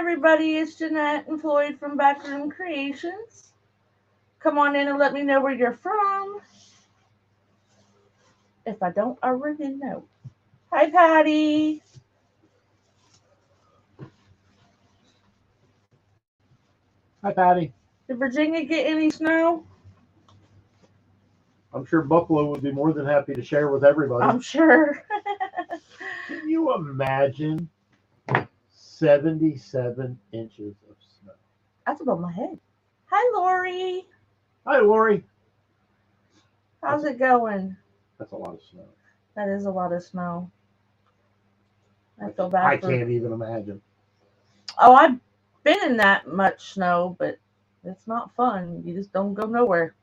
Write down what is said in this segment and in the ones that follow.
everybody, it's Jeanette and Floyd from Backroom Creations. Come on in and let me know where you're from, if I don't already know. Hi, Patty. Hi, Patty. Did Virginia get any snow? I'm sure Buffalo would be more than happy to share with everybody. I'm sure. Can you imagine 77 inches of snow? That's above my head. Hi, Lori. Hi, Lori. How's it going? That's a lot of snow. That is a lot of snow. I feel I bad for. can't even imagine. Oh, I've been in that much snow, but it's not fun. You just don't go nowhere.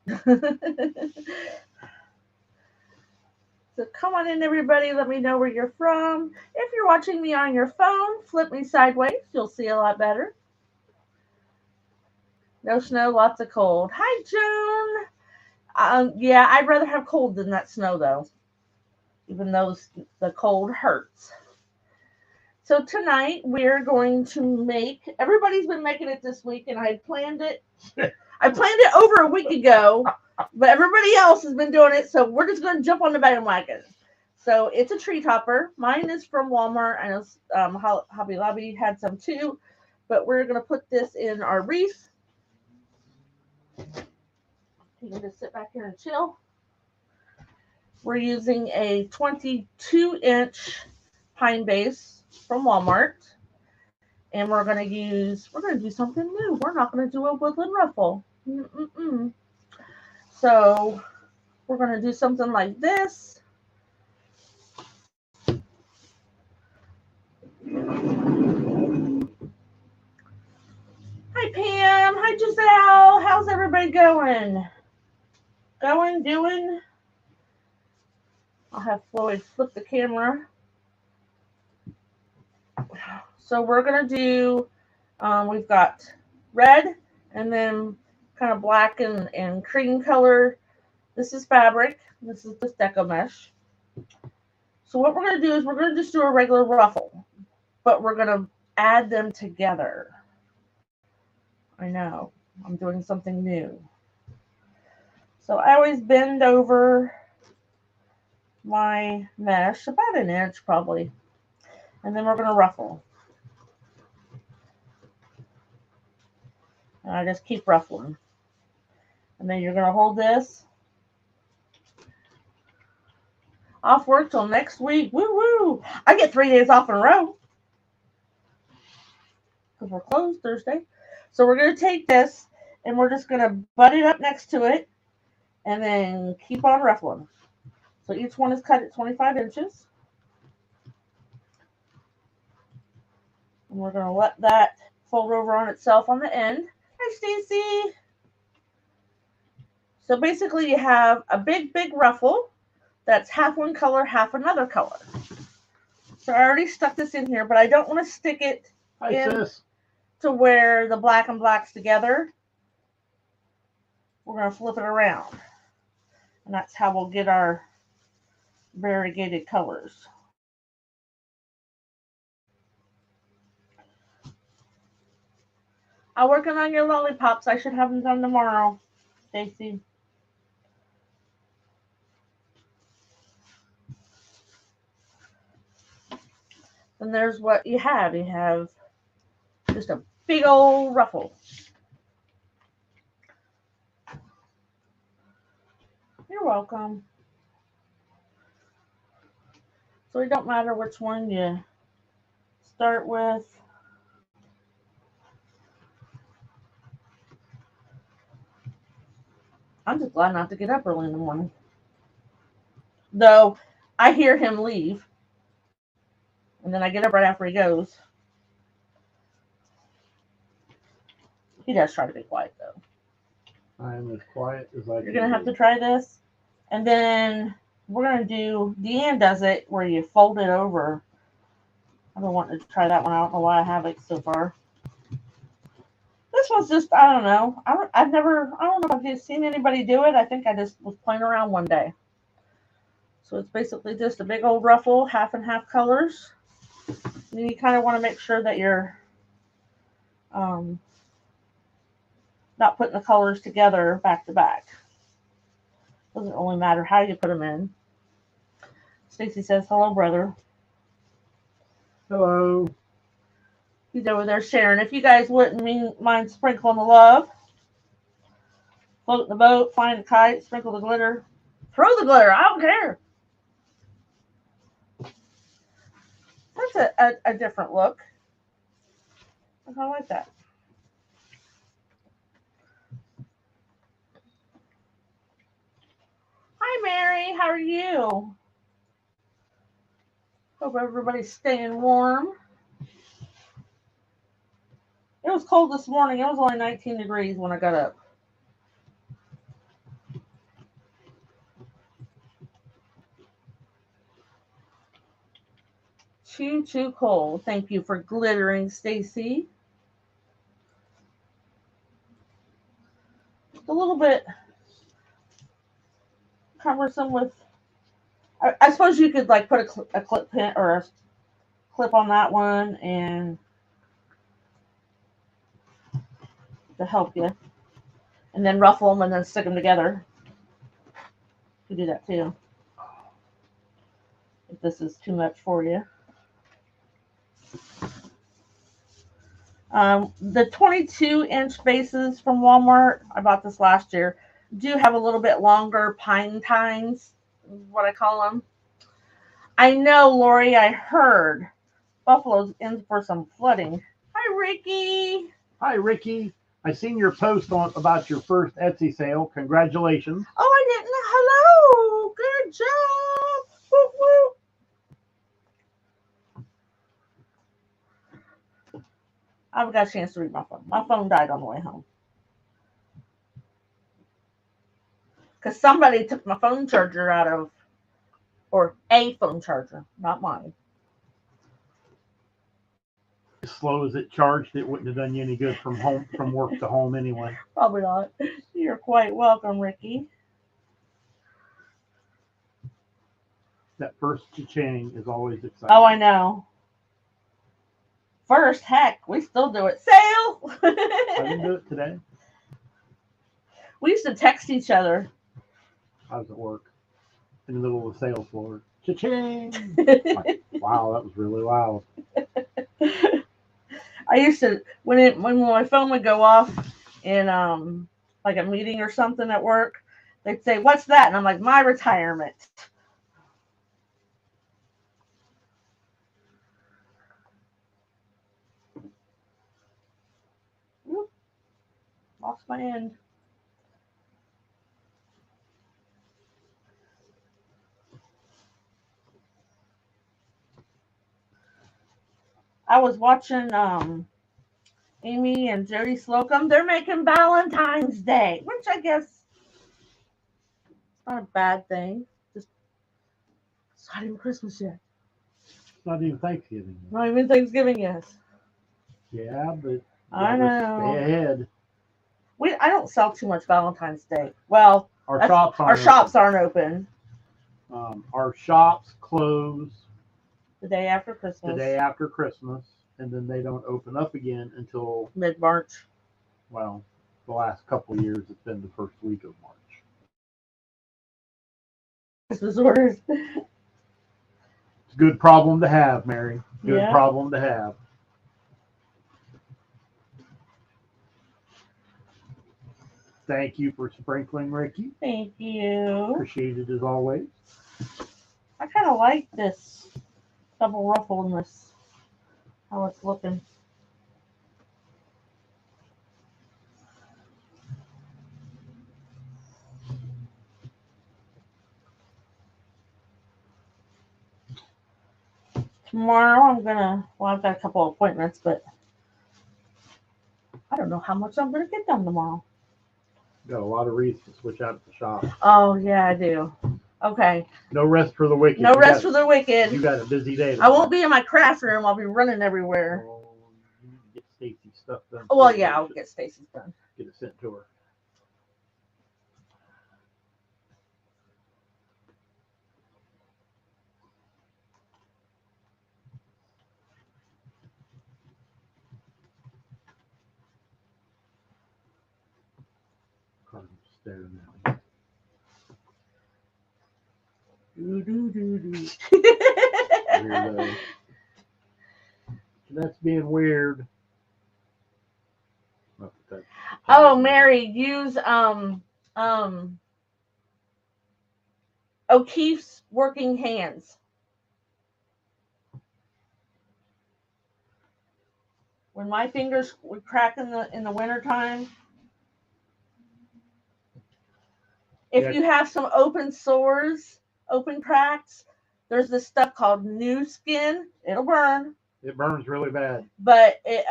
So come on in, everybody. Let me know where you're from. If you're watching me on your phone, flip me sideways. You'll see a lot better. No snow, lots of cold. Hi, Joan. Yeah, I'd rather have cold than that snow, though. Even though the cold hurts. So tonight we're going to make. Everybody's been making it this week, and I planned it. I planned it over a week ago, but everybody else has been doing it, so we're just going to jump on the bandwagon. So it's a tree topper. Mine is from Walmart. I know Hobby Lobby had some too, but we're going to put this in our wreath. You can just sit back here and chill. We're using a 22-inch pine base from Walmart. And we're going to do something new. We're not going to do a woodland ruffle. So we're going to do something like this. Hi, Pam. Hi, Giselle. How's everybody going? Doing? I'll have Floyd flip the camera. So we're going to do, we've got red and then kind of black and cream color. This is fabric. This is just deco mesh. So what we're going to do is we're going to just do a regular ruffle, but we're going to add them together. I know, I'm doing something new. So I always bend over my mesh, about an inch probably, and then we're going to ruffle. And I just keep ruffling. And then you're going to hold this. Off work till next week. Woo woo! I get 3 days off in a row. Because we're closed Thursday. So we're going to take this and we're just going to butt it up next to it and then keep on ruffling. So each one is cut at 25 inches. And we're going to let that fold over on itself on the end. Hi, Stacy. So basically you have a big ruffle that's half one color, half another color. So I already stuck this in here, but I don't want to stick it in to where the black and black's together. We're going to flip it around. And that's how we'll get our variegated colors. I'm working on your lollipops. I should have them done tomorrow, Stacy. And there's what you have. You have just a big old ruffle. You're welcome. So it don't matter which one you start with. I'm just glad not to get up early in the morning. Though I hear him leave. And then I get up right after he goes. He does try to be quiet though. I'm as quiet as I can. You're going to have to try this. And then we're going to do, Deanne does it where you fold it over. I've been wanting to try that one. I don't know why I haven't so far. This one's just, I don't know. I don't know if you've seen anybody do it. I think I just was playing around one day. So it's basically just a big old ruffle, half and half colors. And then you kind of want to make sure that your not putting the colors together back to back. Doesn't really matter how you put them in. Stacy says, hello, brother. Hello. He's over there sharing. If you guys wouldn't mind sprinkling the love, floating the boat, flying the kite, sprinkle the glitter, throw the glitter, I don't care. That's a different look. I like that. Hi, Mary. How are you? Hope everybody's staying warm. It was cold this morning. It was only 19 degrees when I got up. Too cold. Thank you for glittering, Stacy. A little bit cumbersome with. I suppose you could like put a clip pin or a clip on that one and to help you, and then ruffle them and then stick them together. You do that too. If this is too much for you. The 22-inch bases from Walmart, I bought this last year, do have a little bit longer pine tines, what I call them. I know, Lori, I heard Buffalo's in for some flooding. Hi, Ricky. Hi, Ricky. I seen your post about your first Etsy sale. Congratulations. Oh, I didn't. Hello. Good job. Woo, woo. I haven't got a chance to read my phone. My phone died on the way home. Because somebody took my phone charger out of, or a phone charger, not mine. As slow as it charged, it wouldn't have done you any good from work to home anyway. Probably not. You're quite welcome, Ricky. That first cha-ching is always exciting. Oh, I know. First, heck, we still do it. Sale! I didn't do it today. We used to text each other. I was at work in the middle of the sales floor. Cha-ching! Like, wow, that was really loud. I used to when my phone would go off in like a meeting or something at work, they'd say, "What's that?" And I'm like, "My retirement." Oop, lost my end. I was watching Amy and Jody Slocum. They're making Valentine's Day, which I guess is not a bad thing. Just it's not even Christmas yet. It's not even Thanksgiving yet. Not even Thanksgiving yet. Yeah, but I know. stay ahead. I don't sell too much Valentine's Day. Well, Our shops aren't open. Our shops close The day after Christmas. And then they don't open up again until Mid-March. Well, the last couple of years it's been the first week of March. Christmas orders. It's a good problem to have, Mary. Good problem to have. Thank you for sprinkling, Ricky. Thank you. Appreciate it as always. I kind of like this double ruffle in this, how it's looking. Tomorrow I've got a couple of appointments, but I don't know how much I'm going to get done tomorrow. Got a lot of wreaths to switch out at the shop. Oh, yeah, I do. Okay. No rest for the wicked. No rest for the wicked. You got a busy day tomorrow. I won't be in my craft room. I'll be running everywhere. Oh, you need to get Stacy's stuff done. Well, yeah, I'll get Stacy's done. Get it sent to her. there now. Do. Weirdo. That's being weird. Oh, Mary, use O'Keefe's Working Hands. When my fingers would crack in the wintertime, if you have some open sores, open cracks, there's this stuff called New Skin. It'll burn. It burns really bad. But it's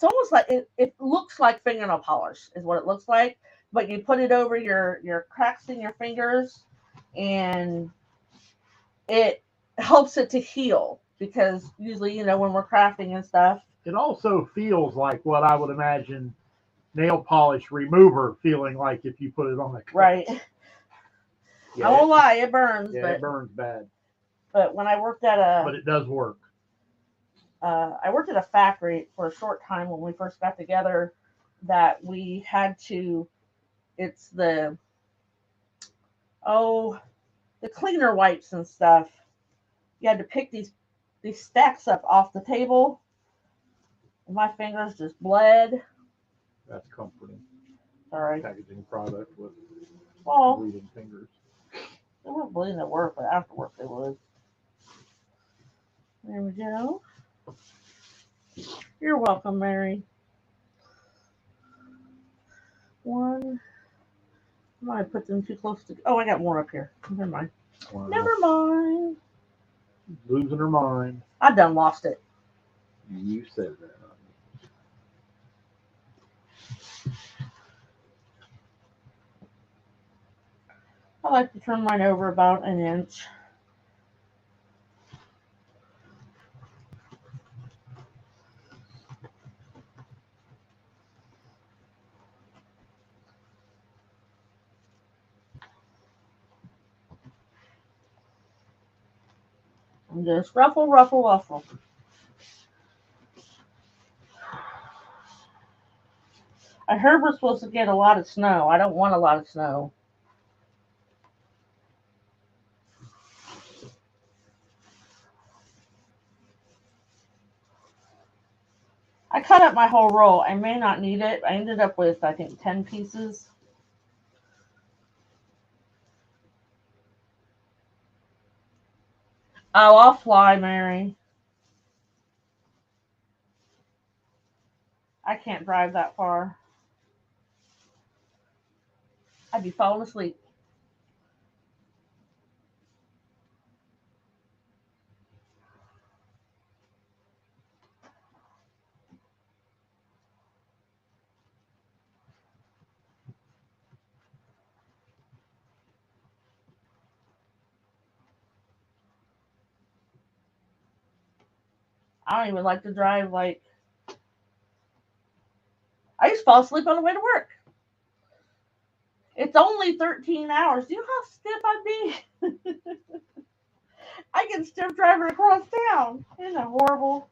almost like it looks like fingernail polish is what it looks like. But you put it over your cracks in your fingers, and it helps it to heal. Because usually, when we're crafting and stuff. It also feels like what I would imagine nail polish remover feeling like if you put it on the clay. Right. Yeah, I won't lie, it burns. Yeah, it burns bad. But when I worked at But it does work. I worked at a factory for a short time when we first got together that we had to, it's the cleaner wipes and stuff. You had to pick these stacks up off the table. And my fingers just bled. That's comforting. Sorry. Packaging product with bleeding fingers. They weren't bleeding at work, but after work they would. There we go. You're welcome, Mary. One. I might have put them too close to. Oh, I got more up here. Never mind. Wow. Never mind. Losing her mind. I done lost it. You said that. I like to turn mine over about an inch. And just ruffle, ruffle, ruffle. I heard we're supposed to get a lot of snow. I don't want a lot of snow. I cut up my whole roll. I may not need it. I ended up with, I think, 10 pieces. Oh, I'll fly, Mary. I can't drive that far. I'd be falling asleep. I don't even like to drive. I used to fall asleep on the way to work. It's only 13 hours. Do you know how stiff I'd be? I get stiff driving across town. Isn't that horrible?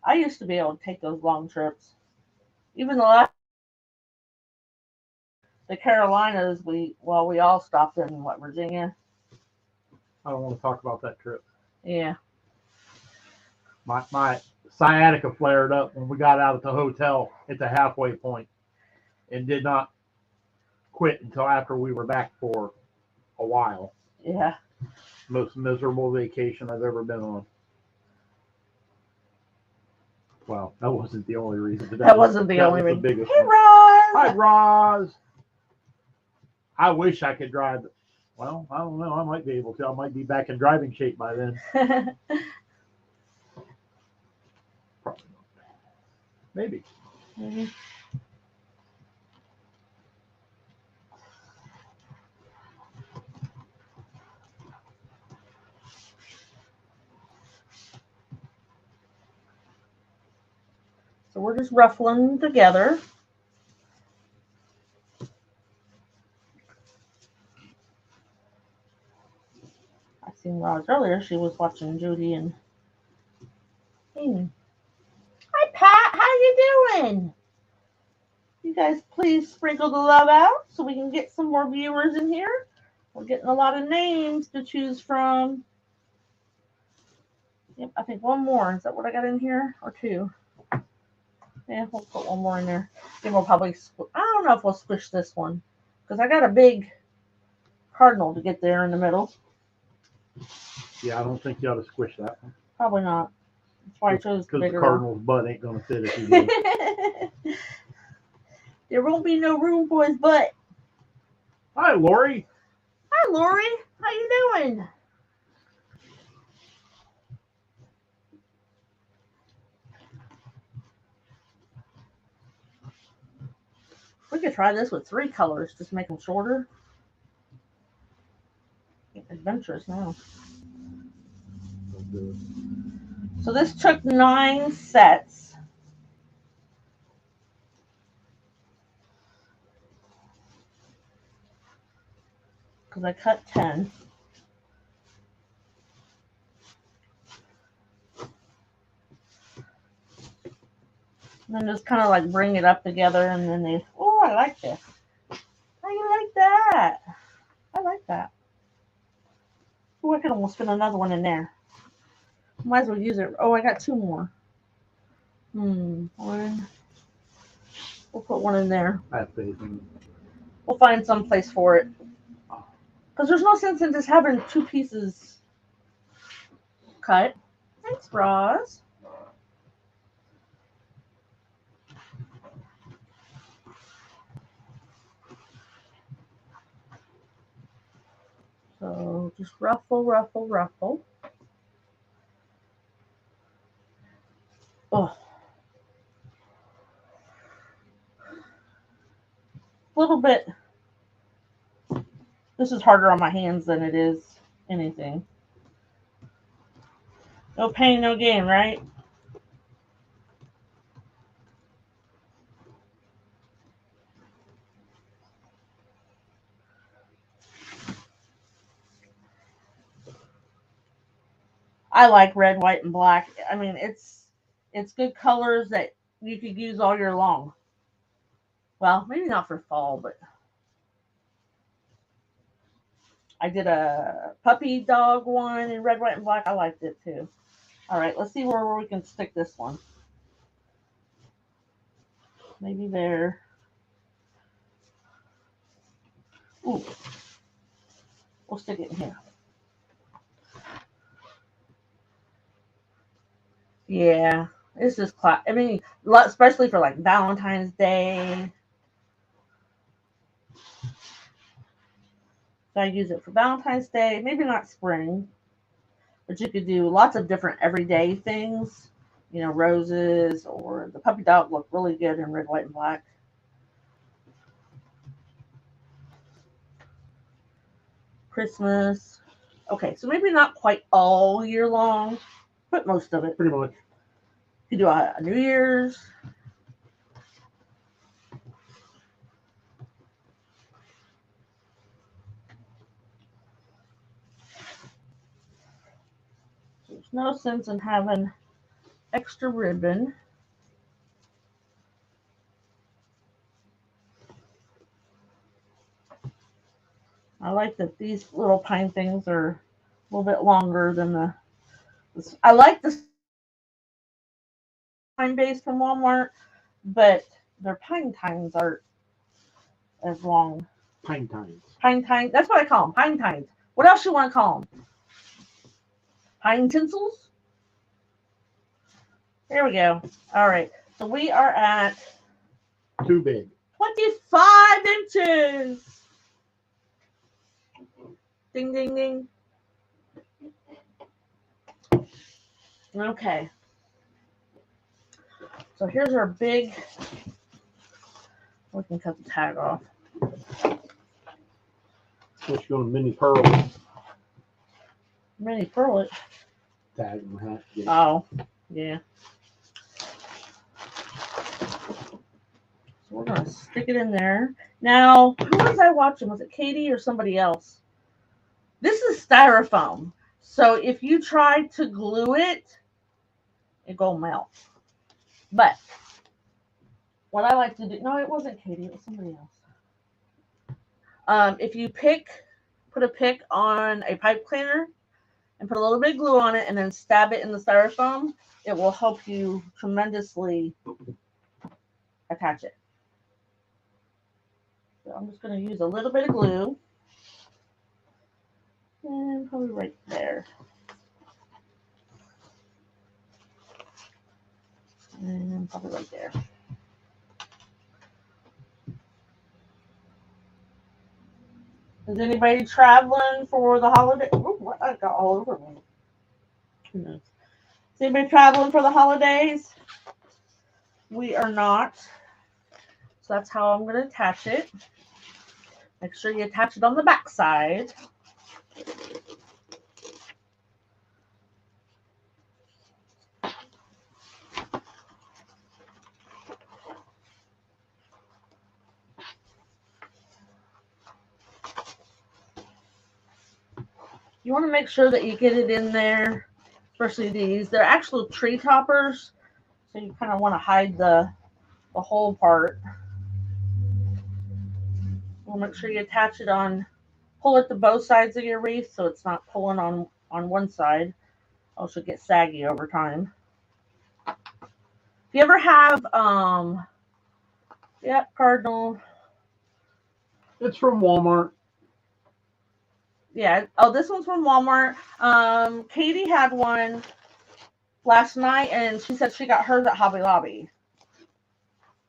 I used to be able to take those long trips. Even the Carolinas, we all stopped in Virginia. I don't want to talk about that trip. Yeah. My sciatica flared up when we got out at the hotel at the halfway point and did not quit until after we were back for a while. Yeah. Most miserable vacation I've ever been on. Well, that wasn't the only reason. That wasn't the only reason. Hey, Roz! Hi, Roz! I wish I could drive. Well, I don't know. I might be able to. I might be back in driving shape by then. Probably not. Maybe. Mm-hmm. So we're just ruffling together. seen Roz earlier. She was watching Judy and Amy. Hi, Pat. How you doing? You guys please sprinkle the love out so we can get some more viewers in here. We're getting a lot of names to choose from. Yep, I think one more. Is that what I got in here? Or two? Yeah, we'll put one more in there. Then we'll probably, I don't know if we'll squish this one. Because I got a big cardinal to get there in the middle. Yeah, I don't think you ought to squish that one. Probably not. That's why I chose the Because bigger the cardinal's butt ain't going to fit if you do. There won't be no room for his butt. Hi, Lori. Hi, Lori. How you doing? We could try this with 3 colors, just make them shorter. Adventurous now. So this took 9 sets. Because I cut 10. And then just kind of like bring it up together and then they, oh, I like this. How you like that? I like that. Oh, I could almost fit another one in there. Might as well use it. Oh, I got 2 more. One. We'll put one in there. I have faith in We'll find some place for it. Because there's no sense in just having 2 pieces cut. Thanks, Roz. So just ruffle, ruffle, ruffle. Oh. A little bit. This is harder on my hands than it is anything. No pain, no gain, right? I like red, white, and black. I mean, it's good colors that you could use all year long. Well, maybe not for fall, but I did a puppy dog one in red, white, and black. I liked it too. All right, let's see where we can stick this one. Maybe there. Ooh. We'll stick it in here. Yeah, it's just class. I mean, especially for like Valentine's Day. So I use it for Valentine's Day. Maybe not spring, but you could do lots of different everyday things. You know, roses or the puppy dog look really good in red, white, and black. Christmas. Okay, so maybe not quite all year long, but most of it. pretty much. You do a New Year's. There's no sense in having extra ribbon. I like that these little pine things are a little bit longer than the. I like the pine base from Walmart, but their pine tines aren't as long. Pine tines. Pine tines. That's what I call them. Pine tines. What else you want to call them? Pine tinsels? There we go. All right. So we are at Too big. 25 inches. Ding, ding, ding. Okay. So here's our big. We can cut the tag off. Unless you're going to mini pearl Mini pearl it. tag and hat. Yeah. Oh, yeah. So we're going to stick it in there. Now, who was I watching? Was it Katie or somebody else? This is styrofoam. So if you try to glue it, it gonna melt. But what I like to do, no, it wasn't Katie, it was somebody else. If you put a pick on a pipe cleaner and put a little bit of glue on it and then stab it in the styrofoam, it will help you tremendously attach it. So I'm just going to use a little bit of glue. And probably right there. And probably right there. Is anybody traveling for the holiday? Oh, what I got all over me. Who knows? Is anybody traveling for the holidays? We are not. So that's how I'm going to attach it. Make sure you attach it on the back side. You want to make sure that you get it in there, especially these. They're actual tree toppers, so you kind of want to hide the whole part. We'll make sure you attach it on, pull it to both sides of your wreath so it's not pulling on one side. Also get saggy over time. If you ever have, cardinal. It's from Walmart. Yeah. Oh, this one's from Walmart. Katie had one last night, and she said she got hers at Hobby Lobby.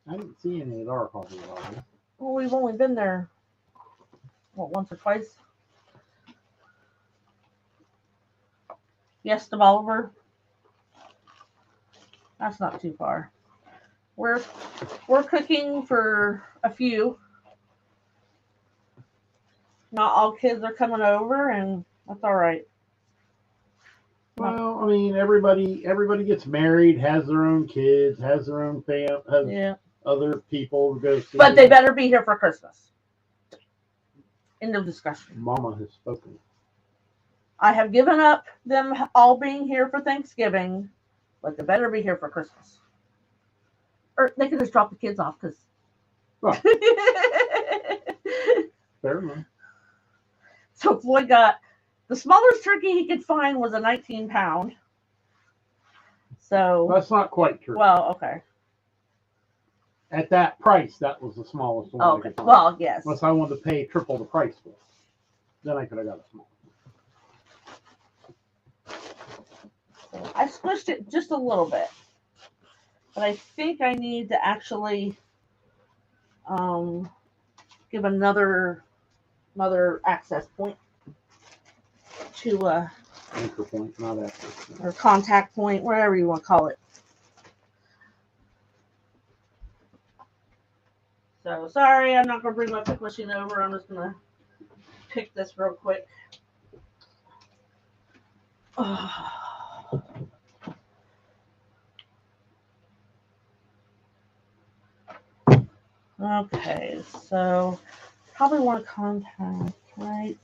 I didn't see any at our Hobby Lobby. Well, we've only been there, once or twice. Yes, to Bolivar. That's not too far. We're cooking for a few. Not all kids are coming over, and that's all right. Well, I mean, everybody gets married, has their own kids, has their own family, has other people to go see. But they better be here for Christmas. End of discussion. Mama has spoken. I have given up them all being here for Thanksgiving, but they better be here for Christmas. Or they could just drop the kids off, because. Well, fair enough. So Floyd got the smallest turkey he could find was a 19-pound. So that's not quite true. Well, okay. At that price, that was the smallest one. Oh, okay. Well, yes. Unless I wanted to pay triple the price for it, then I could have got a small. I squished it just a little bit, but I think I need to actually give another access point to anchor point, not access point. Or contact point, whatever you want to call it. So sorry, I'm not going to bring my pick machine over. I'm just going to pick this real quick. Okay, so probably want to contact, right?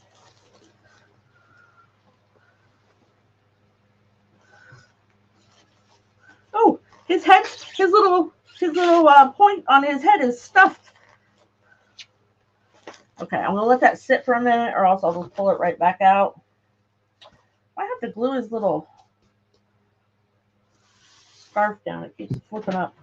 Oh, his head, his little point on his head is stuffed. Okay, I'm gonna let that sit for a minute, or else I'll just pull it right back out. I have to glue his little scarf down. It keeps flipping up.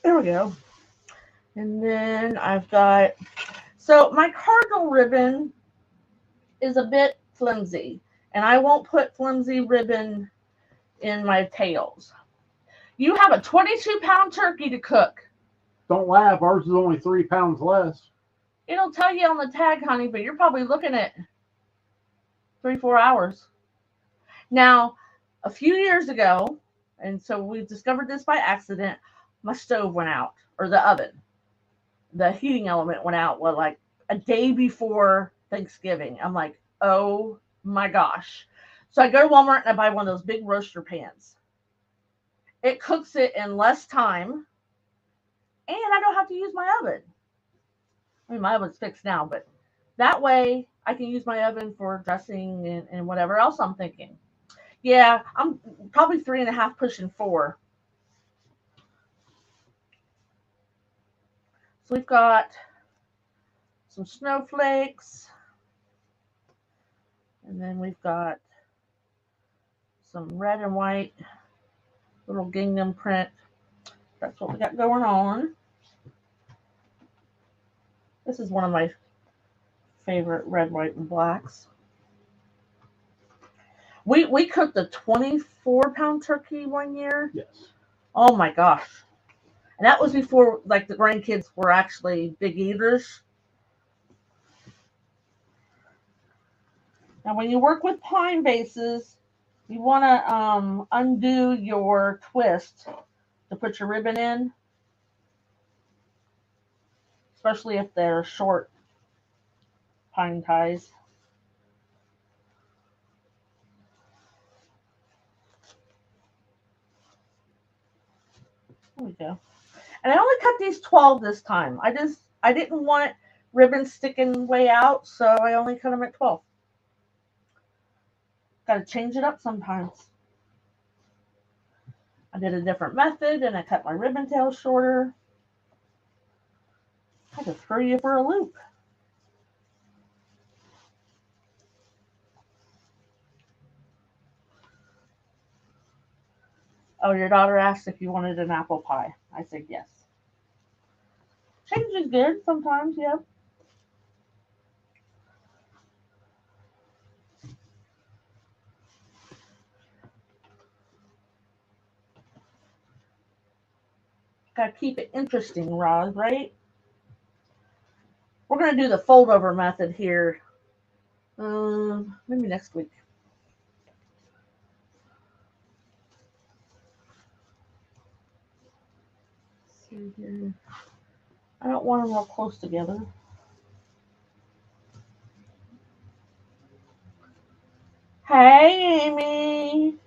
There we go. And then I've got, so my cardinal ribbon is a bit flimsy, and I won't put flimsy ribbon in my tails. You have a 22-pound turkey to cook. Don't laugh. Ours is only 3 pounds less. It'll tell you on the tag, honey, but you're probably looking at 3-4 hours. Now, a few years ago, and so we discovered this by accident, my stove went out, or the oven. The heating element went out, like a day before Thanksgiving. I'm like, oh my gosh. So I go to Walmart and I buy one of those big roaster pans. It cooks it in less time, and I don't have to use my oven. I mean, my oven's fixed now, but that way I can use my oven for dressing and whatever else I'm thinking. Yeah, I'm probably 3.5 pushing 4. So we've got some snowflakes, and then we've got some red and white little gingham print. That's what we got going on. This is one of my favorite red, white, and blacks. We cooked a 24-pound turkey one year. Yes. Oh my gosh. And that was before like the grandkids were actually big eaters. Now when you work with pine bases, you want to undo your twist to put your ribbon in, especially if they're short pine ties. There we go. And I only cut these 12 this time. I didn't want ribbons sticking way out, so I only cut them at 12. Got to change it up sometimes. I did a different method and I cut my ribbon tail shorter. I had to throw you for a loop. Oh, your daughter asked if you wanted an apple pie. I said yes. Change is good sometimes, yeah. Gotta keep it interesting, Roz, right? We're gonna do the fold over method here. Maybe next week. Let's see here. I don't want them real close together. Hey, Amy.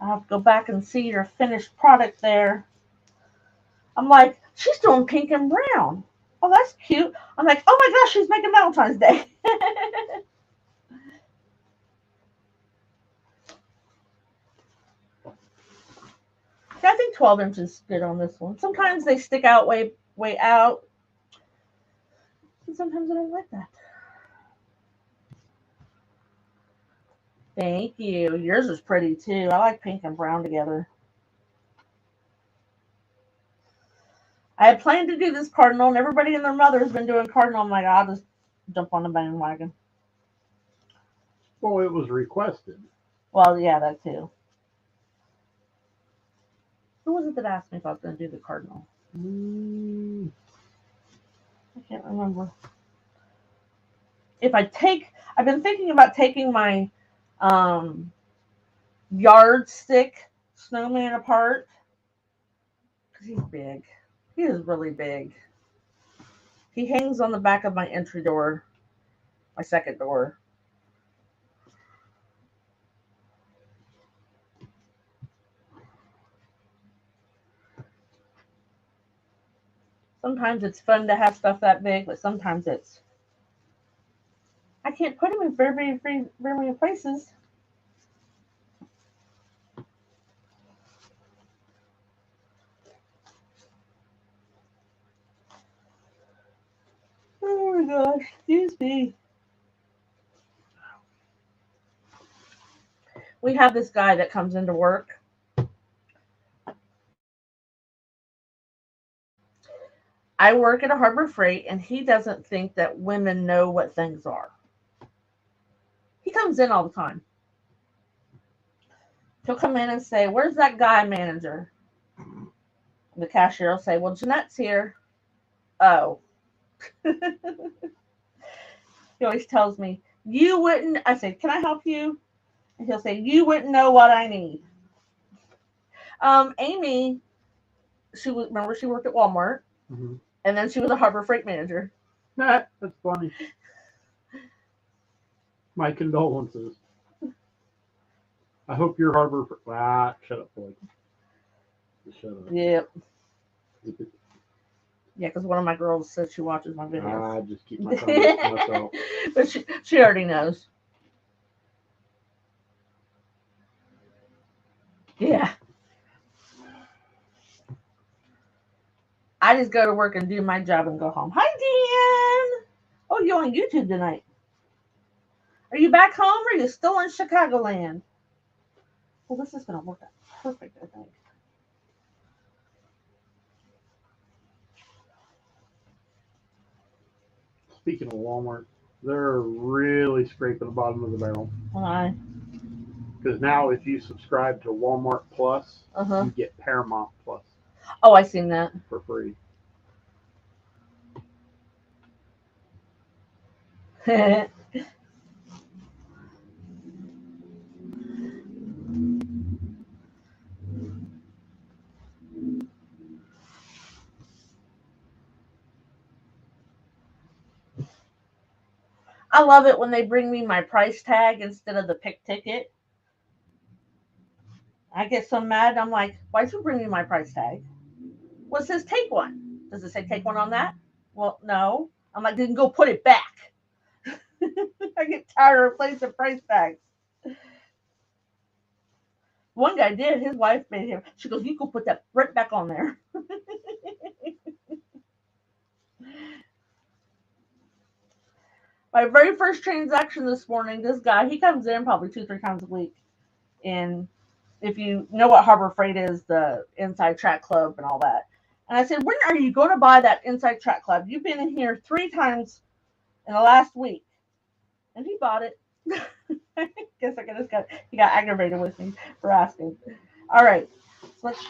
I have to go back and see your finished product there. I'm like, she's doing pink and brown. Oh, that's cute. I'm like, oh my gosh, she's making Valentine's Day. Yeah, I think 12 inches is good on this one. Sometimes they stick out way out. And sometimes I don't like that. Thank you. Yours is pretty too. I like pink and brown together. I had planned to do this cardinal, and everybody and their mother has been doing cardinal. I'm like, I'll just jump on the bandwagon. Well, it was requested. Well, yeah, that too. Who was it that asked me if I was going to do the cardinal? I can't remember. I've been thinking about taking my yardstick snowman apart because he's big. He is really big. He hangs on the back of my entry door, my second door. Sometimes it's fun to have stuff that big, but sometimes I can't put him in very many places. Oh my gosh, excuse me. We have this guy that comes into work. I work at a Harbor Freight, and he doesn't think that women know what things are. He comes in all the time. He'll come in and say, "Where's that guy manager?" The cashier will say, "Well, Jeanette's here." Oh. He always tells me, "You wouldn't." I say, "Can I help you?" And he'll say, "You wouldn't know what I need." Amy, she worked at Walmart, and then she was a Harbor Freight manager. That's funny. My condolences. I hope your harbor. Shut up, boy. Shut up. Yep. Yeah, because one of my girls said she watches my videos. I just keep my comments to myself. But she already knows. Yeah. I just go to work and do my job and go home. Hi, Dan. Oh, you're on YouTube tonight. Are you back home or are you still in Chicagoland? Well, this is going to work out perfect, I think. Speaking of Walmart, they're really scraping the bottom of the barrel. Why? Because now if you subscribe to Walmart Plus, you get Paramount Plus. Oh, I seen that. For free. I love it when they bring me my price tag instead of the pick ticket. I get so mad. I'm like, why'd you bring me my price tag? Well, it says take one. Does it say take one on that? Well, no. I'm like, then go put it back. I get tired of replacing price tags. One guy did. His wife made him. She goes, you go put that right back on there. My very first transaction this morning, this guy, he comes in probably 2-3 times a week. And if you know what Harbor Freight is, the Inside Track Club and all that. And I said, when are you going to buy that Inside Track Club? You've been in here 3 times in the last week. And he bought it. Guess he got aggravated with me for asking. All right. So let's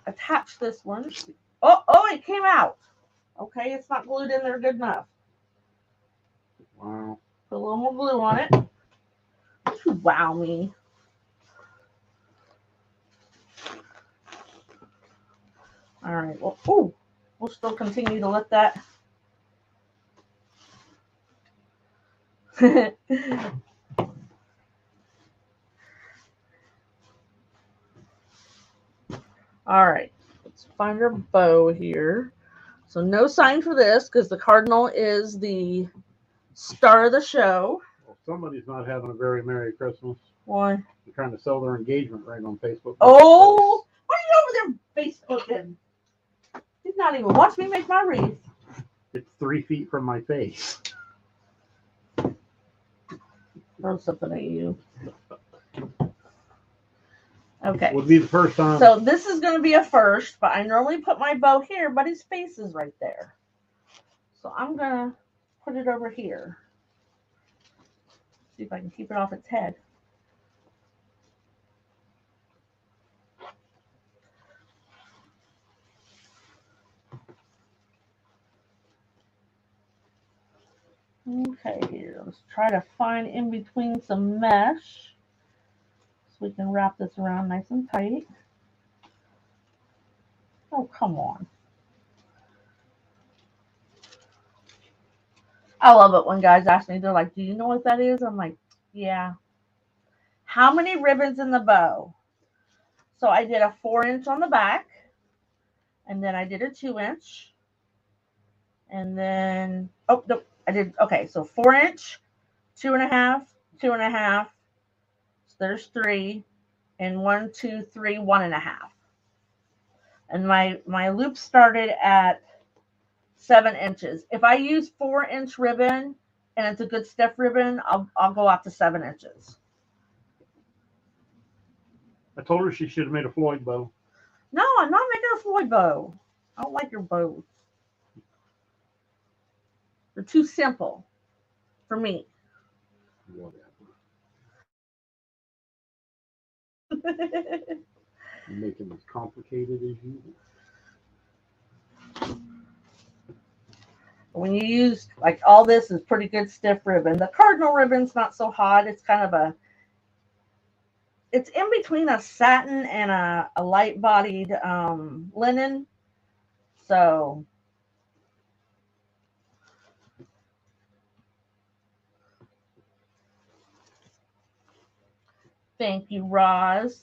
attach this one. Oh, it came out. Okay, it's not glued in there good enough. Wow. Put a little more glue on it. Wow me. All right. Well, we'll still continue to let that. All right. Let's find our bow here. So no sign for this because the cardinal is the star of the show. Well, somebody's not having a very Merry Christmas. Why? They're trying to sell their engagement ring on Facebook. Oh, what are you over there Facebooking? Did not even watch me make my wreath. It's 3 feet from my face. Throw something at you. Okay. Would be the first time. So this is going to be a first, but I normally put my bow here, but his face is right there. So I'm going to put it over here. See if I can keep it off its head. Okay, here. Let's try to find in between some mesh so we can wrap this around nice and tight. Oh, come on. I love it when guys ask me, they're like, do you know what that is? I'm like, yeah. How many ribbons in the bow? So I did a 4-inch on the back, and then I did a 2-inch, and then, oh, no, I did, okay, so 4-inch, 2.5, 2.5, so there's 3, and 1, 2, 3, 1.5. And my loop started at 7 inches. If I use 4-inch ribbon and it's a good stiff ribbon, I'll go out to 7 inches. I told her she should have made a Floyd bow. No, I'm not making a Floyd bow. I don't like your bows. They're too simple for me. Whatever. You're making it as complicated as usual. When you use, like, all this is pretty good stiff ribbon. The cardinal ribbon's not so hot. It's kind of it's in between a satin and a light-bodied linen. So Thank you, Roz.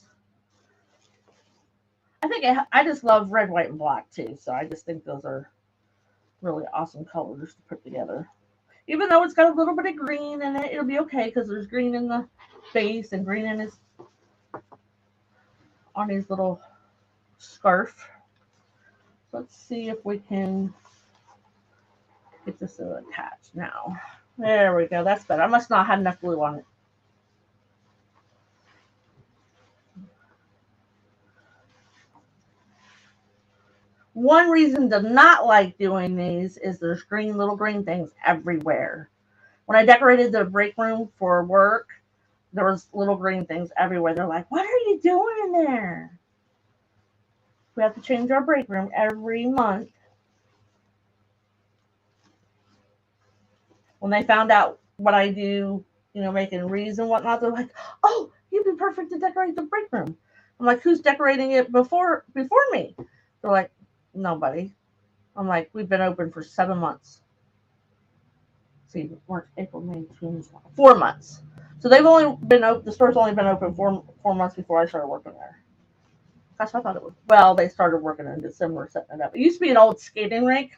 I think I just love red, white, and black too. So I just think those are really awesome colors to put together. Even though it's got a little bit of green in it, it'll be okay because there's green in the base and green in his on his little scarf. Let's see if we can get this attached now. There we go. That's better. I must not have enough glue on it. One reason to not like doing these is there's little green things everywhere. When I decorated the break room for work, there was little green things everywhere. They're like, what are you doing in there? We have to change our break room every month. When they found out what I do, making wreaths and whatnot, they're like, oh, you'd be perfect to decorate the break room. I'm like, who's decorating it before me? They're like, nobody. I'm like, we've been open for 7 months. See, March, April, May, June, 4 months. So they've only been open. The store's only been open 4 months before I started working there. Gosh, I thought it was. Well, they started working in December, setting it up. It used to be an old skating rink.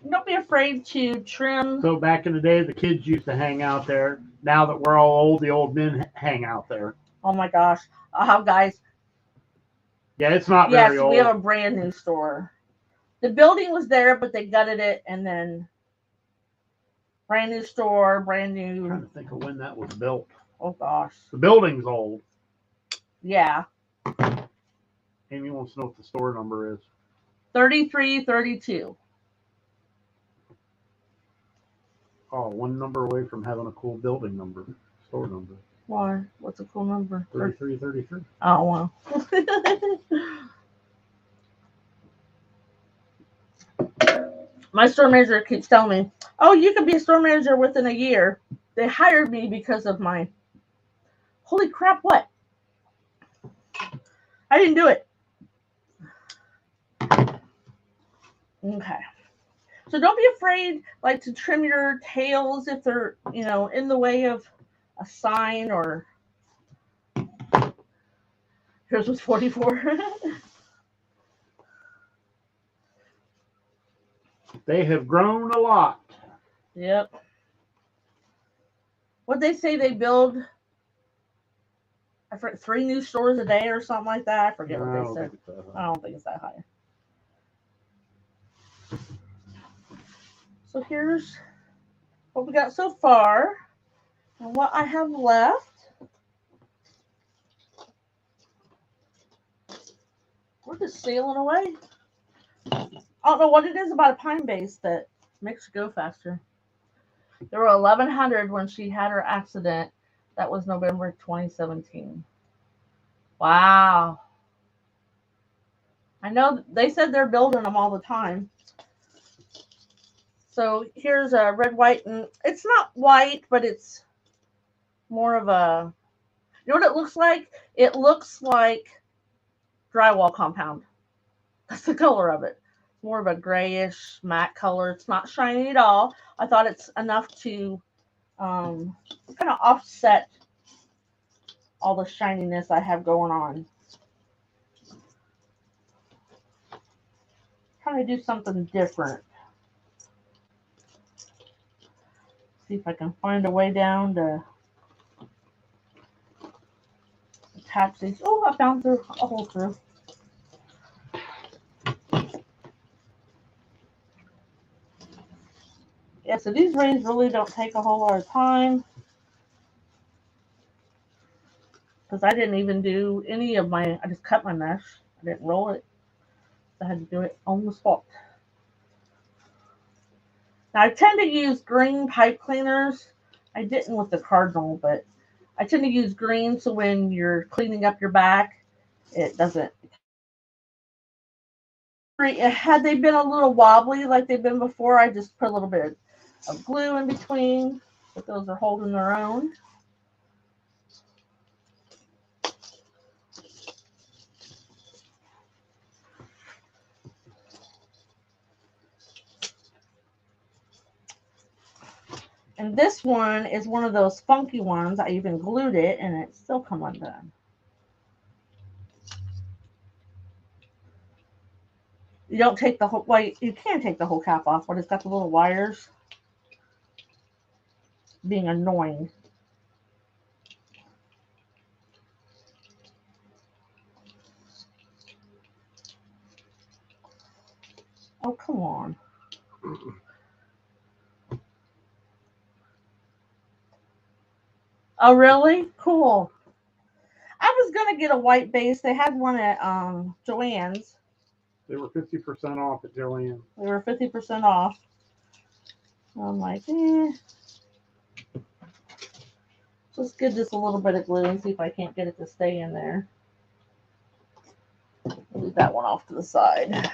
Don't be afraid to trim. So back in the day, the kids used to hang out there. Now that we're all old, the old men hang out there. Oh my gosh, guys. Yeah, it's not very old. Yes, we have a brand new store. The building was there, but they gutted it, and then brand new store, brand new. I'm trying to think of when that was built. Oh gosh. The building's old. Yeah. Amy wants to know what the store number is. 3332. Oh, one number away from having a cool building number, store number. Why? What's a cool number? 3333. Oh, wow. My store manager keeps telling me, oh, you could be a store manager within a year. They hired me because of my... Holy crap, what? I didn't do it. Okay. So don't be afraid, to trim your tails if they're, in the way of a sign or... Here's was 44. They have grown a lot. Yep. What they say they build, I forget, 3 new stores a day or something like that. I forget what they said. I don't think it's that high. So here's what we got so far and what I have left. We're just sailing away. I don't know what it is about a pine base that makes it go faster. There were 1,100 when she had her accident. That was November 2017. Wow. I know they said they're building them all the time. So here's a red, white, and it's not white, but it's more of a, you know what it looks like? It looks like drywall compound. That's the color of it. It's more of a grayish matte color. It's not shiny at all. I thought it's enough to kind of offset all the shininess I have going on. Trying to do something different. See if I can find a way down to attach these. Oh, I found a hole through. Yeah, so these rings really don't take a whole lot of time. Because I didn't even do any of I just cut my mesh. I didn't roll it. I had to do it on the spot. Now, I tend to use green pipe cleaners. I didn't with the cardinal, but I tend to use green so when you're cleaning up your back, it doesn't. Had they been a little wobbly like they've been before, I just put a little bit of glue in between, but those are holding their own. And this one is one of those funky ones. I even glued it and it still come undone. You don't take the whole, well, you can take the whole cap off, but it's got the little wires being annoying. Oh, come on. Oh, really? Cool. I was going to get a white base. They had one at Joann's. They were 50% off at Joanne. They were 50% off. So I'm like, eh. Let's give this a little bit of glue and see if I can't get it to stay in there. Leave that one off to the side.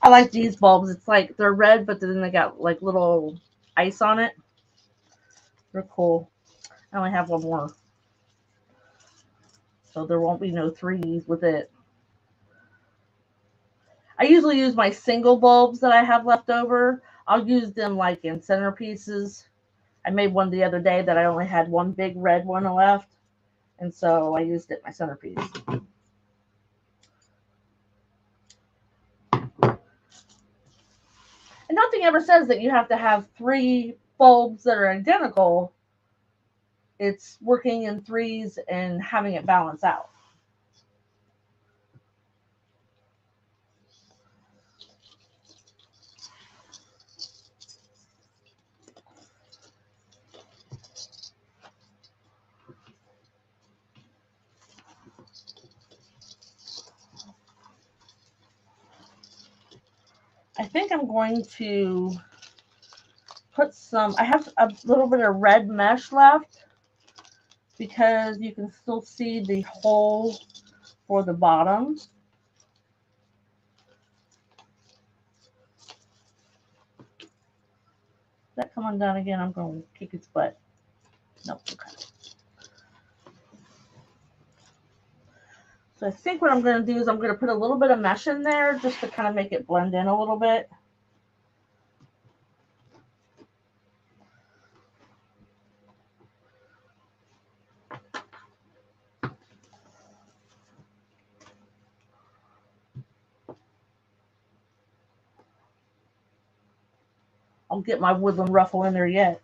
I like these bulbs. It's like they're red, but then they got like little ice on it. They're cool. I only have one more. So there won't be no threes with it. I usually use my single bulbs that I have left over. I'll use them like in centerpieces. I made one the other day that I only had one big red one left. And so I used it in my centerpiece. And nothing ever says that you have to have 3 bulbs that are identical. It's working in threes and having it balance out. I think I'm going to put some, I have a little bit of red mesh left because you can still see the hole for the bottom. Is that come undone again? I'm going to kick its butt. Nope. Okay. So I think what I'm going to do is I'm going to put a little bit of mesh in there just to kind of make it blend in a little bit. I'll get my woodland ruffle in there yet.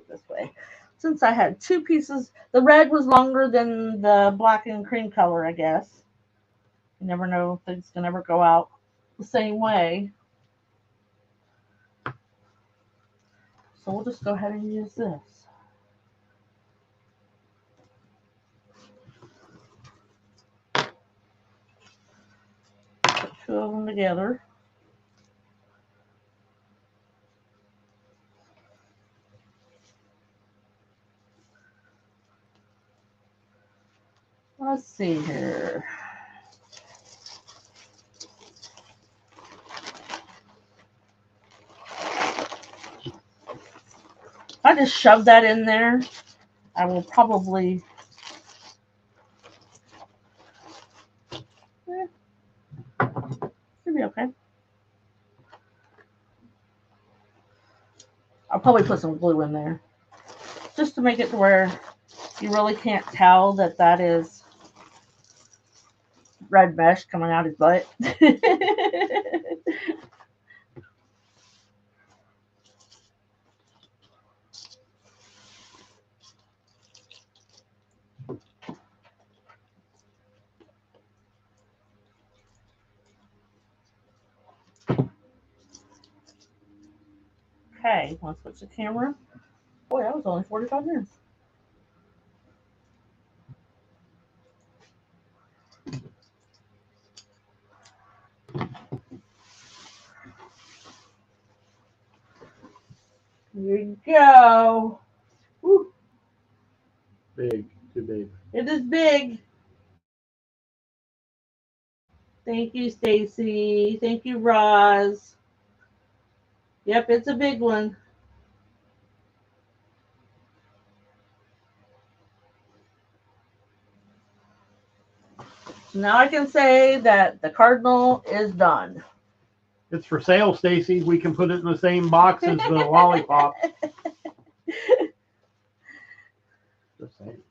This way. Since I had 2 pieces, the red was longer than the black and cream color, I guess. You never know if things can ever go out the same way. So we'll just go ahead and use this. Put 2 of them together. Let's see here. If I just shove that in there, I will probably should be okay. I'll probably put some glue in there just to make it to where you really can't tell that that is red mesh coming out his butt. Okay, want to switch the camera? Boy, that was only 45 minutes. Here you go. Woo. Big, too big. It is big. Thank you, Stacy. Thank you, Roz. Yep, it's a big one. Now I can say that the cardinal is done. It's for sale, Stacy. We can put it in the same box as the lollipop. Just saying.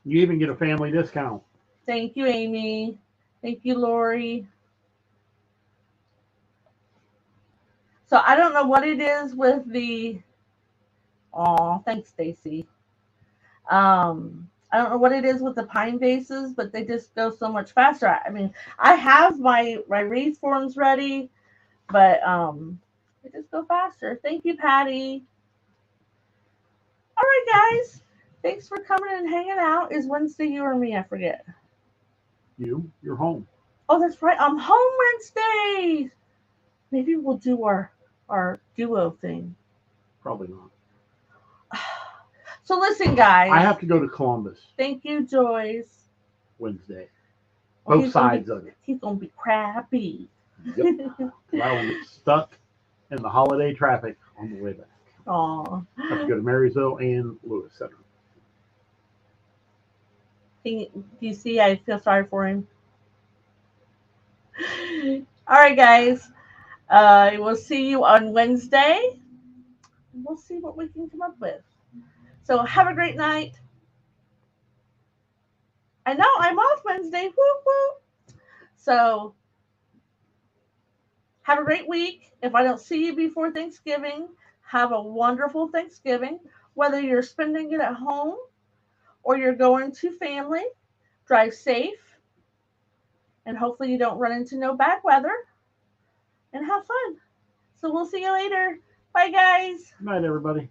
You even get a family discount. Thank you, Amy. Thank you, Lori. So I don't know what it is with the. Oh, thanks, Stacy. I don't know what it is with the pine vases, but they just go so much faster. I mean, I have my wreath forms ready, but they just go faster. Thank you, Patty. All right, guys. Thanks for coming and hanging out. Is Wednesday you or me? I forget. You're home. Oh, that's right. I'm home Wednesday. Maybe we'll do our duo thing. Probably not. So listen, guys. I have to go to Columbus Thank you, Joyce. Wednesday. Oh, Both sides of it. He's gonna be crappy. Yep. I will get stuck in the holiday traffic on the way back. Aw. I have to go to Marysville and Lewis Center. Do you see? I feel sorry for him. All right, guys. We'll see you on Wednesday. We'll see what we can come up with. So have a great night. I know I'm off Wednesday. Whoop whoop. So have a great week. If I don't see you before Thanksgiving, have a wonderful Thanksgiving. Whether you're spending it at home or you're going to family, drive safe. And hopefully you don't run into no bad weather. And have fun. So we'll see you later. Bye, guys. Good night, everybody.